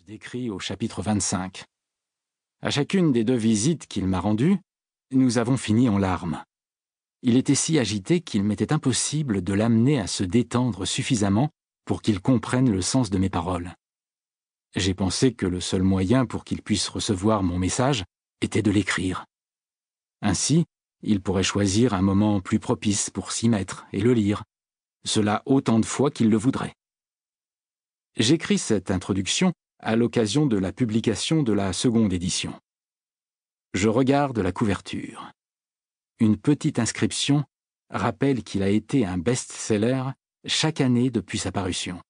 décrit au chapitre 25. À chacune des 2 visites qu'il m'a rendues, nous avons fini en larmes. Il était si agité qu'il m'était impossible de l'amener à se détendre suffisamment pour qu'il comprenne le sens de mes paroles. J'ai pensé que le seul moyen pour qu'il puisse recevoir mon message était de l'écrire. Ainsi, il pourrait choisir un moment plus propice pour s'y mettre et le lire, cela autant de fois qu'il le voudrait. J'écris cette introduction à l'occasion de la publication de la seconde édition. Je regarde la couverture. Une petite inscription rappelle qu'il a été un best-seller chaque année depuis sa parution.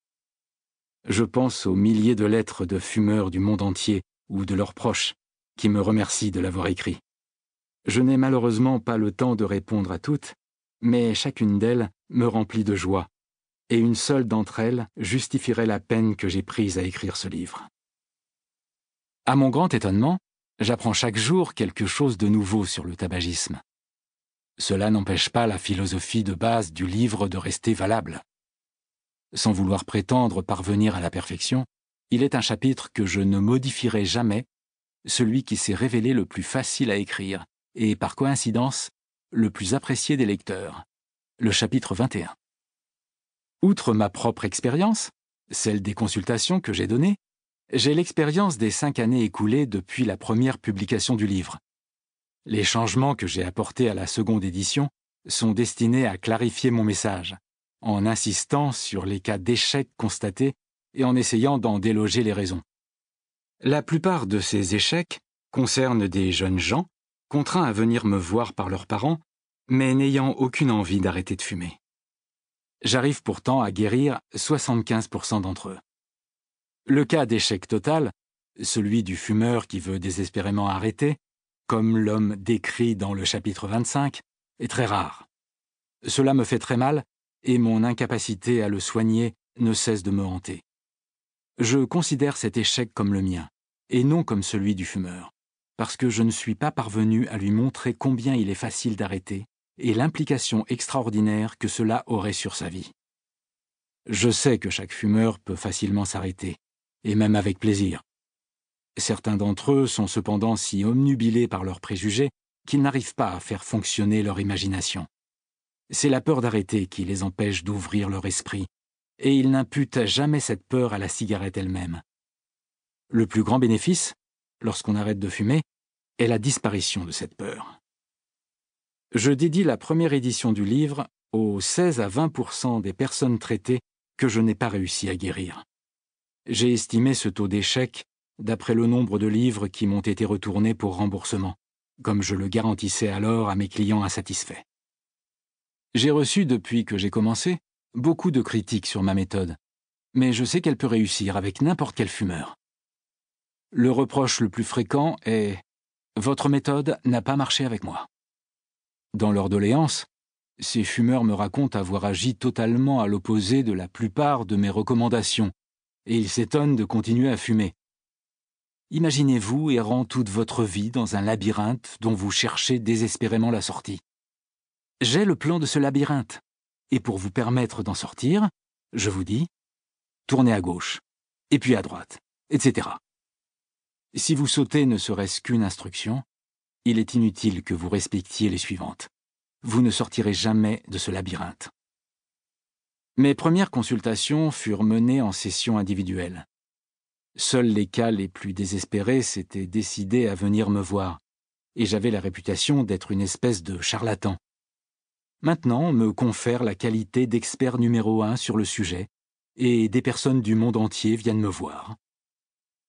Je pense aux milliers de lettres de fumeurs du monde entier ou de leurs proches qui me remercient de l'avoir écrit. Je n'ai malheureusement pas le temps de répondre à toutes, mais chacune d'elles me remplit de joie, et une seule d'entre elles justifierait la peine que j'ai prise à écrire ce livre. À mon grand étonnement, j'apprends chaque jour quelque chose de nouveau sur le tabagisme. Cela n'empêche pas la philosophie de base du livre de rester valable. Sans vouloir prétendre parvenir à la perfection, il est un chapitre que je ne modifierai jamais, celui qui s'est révélé le plus facile à écrire et, par coïncidence, le plus apprécié des lecteurs, le chapitre 21. Outre ma propre expérience, celle des consultations que j'ai données, j'ai l'expérience des 5 années écoulées depuis la première publication du livre. Les changements que j'ai apportés à la seconde édition sont destinés à clarifier mon message, en insistant sur les cas d'échecs constatés et en essayant d'en déloger les raisons. La plupart de ces échecs concernent des jeunes gens contraints à venir me voir par leurs parents, mais n'ayant aucune envie d'arrêter de fumer. J'arrive pourtant à guérir 75% d'entre eux. Le cas d'échec total, celui du fumeur qui veut désespérément arrêter, comme l'homme décrit dans le chapitre 25, est très rare. Cela me fait très mal et mon incapacité à le soigner ne cesse de me hanter. Je considère cet échec comme le mien, et non comme celui du fumeur, parce que je ne suis pas parvenu à lui montrer combien il est facile d'arrêter et l'implication extraordinaire que cela aurait sur sa vie. Je sais que chaque fumeur peut facilement s'arrêter, et même avec plaisir. Certains d'entre eux sont cependant si omnubilés par leurs préjugés qu'ils n'arrivent pas à faire fonctionner leur imagination. C'est la peur d'arrêter qui les empêche d'ouvrir leur esprit, et ils n'imputent jamais cette peur à la cigarette elle-même. Le plus grand bénéfice, lorsqu'on arrête de fumer, est la disparition de cette peur. Je dédie la première édition du livre aux 16 à 20% des personnes traitées que je n'ai pas réussi à guérir. J'ai estimé ce taux d'échec d'après le nombre de livres qui m'ont été retournés pour remboursement, comme je le garantissais alors à mes clients insatisfaits. J'ai reçu, depuis que j'ai commencé, beaucoup de critiques sur ma méthode, mais je sais qu'elle peut réussir avec n'importe quel fumeur. Le reproche le plus fréquent est « Votre méthode n'a pas marché avec moi ». Dans leurs doléances, ces fumeurs me racontent avoir agi totalement à l'opposé de la plupart de mes recommandations, et ils s'étonnent de continuer à fumer. Imaginez-vous errant toute votre vie dans un labyrinthe dont vous cherchez désespérément la sortie. J'ai le plan de ce labyrinthe, et pour vous permettre d'en sortir, je vous dis, tournez à gauche, et puis à droite, etc. Si vous sautez ne serait-ce qu'une instruction, il est inutile que vous respectiez les suivantes. Vous ne sortirez jamais de ce labyrinthe. Mes premières consultations furent menées en session individuelle. Seuls les cas les plus désespérés s'étaient décidés à venir me voir, et j'avais la réputation d'être une espèce de charlatan. Maintenant, on me confère la qualité d'expert numéro 1 sur le sujet, et des personnes du monde entier viennent me voir.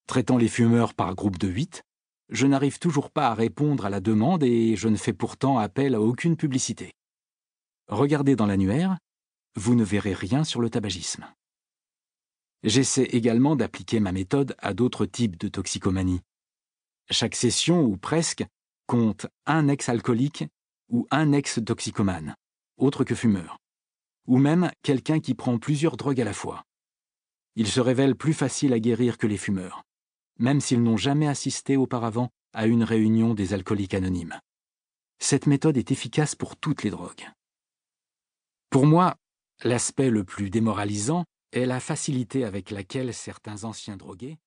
Traitant les fumeurs par groupe de 8, je n'arrive toujours pas à répondre à la demande et je ne fais pourtant appel à aucune publicité. Regardez dans l'annuaire, vous ne verrez rien sur le tabagisme. J'essaie également d'appliquer ma méthode à d'autres types de toxicomanie. Chaque session, ou presque, compte un ex-alcoolique ou un ex-toxicomane, autre que fumeur, ou même quelqu'un qui prend plusieurs drogues à la fois. Ils se révèlent plus faciles à guérir que les fumeurs, même s'ils n'ont jamais assisté auparavant à une réunion des alcooliques anonymes. Cette méthode est efficace pour toutes les drogues. Pour moi, l'aspect le plus démoralisant est la facilité avec laquelle certains anciens drogués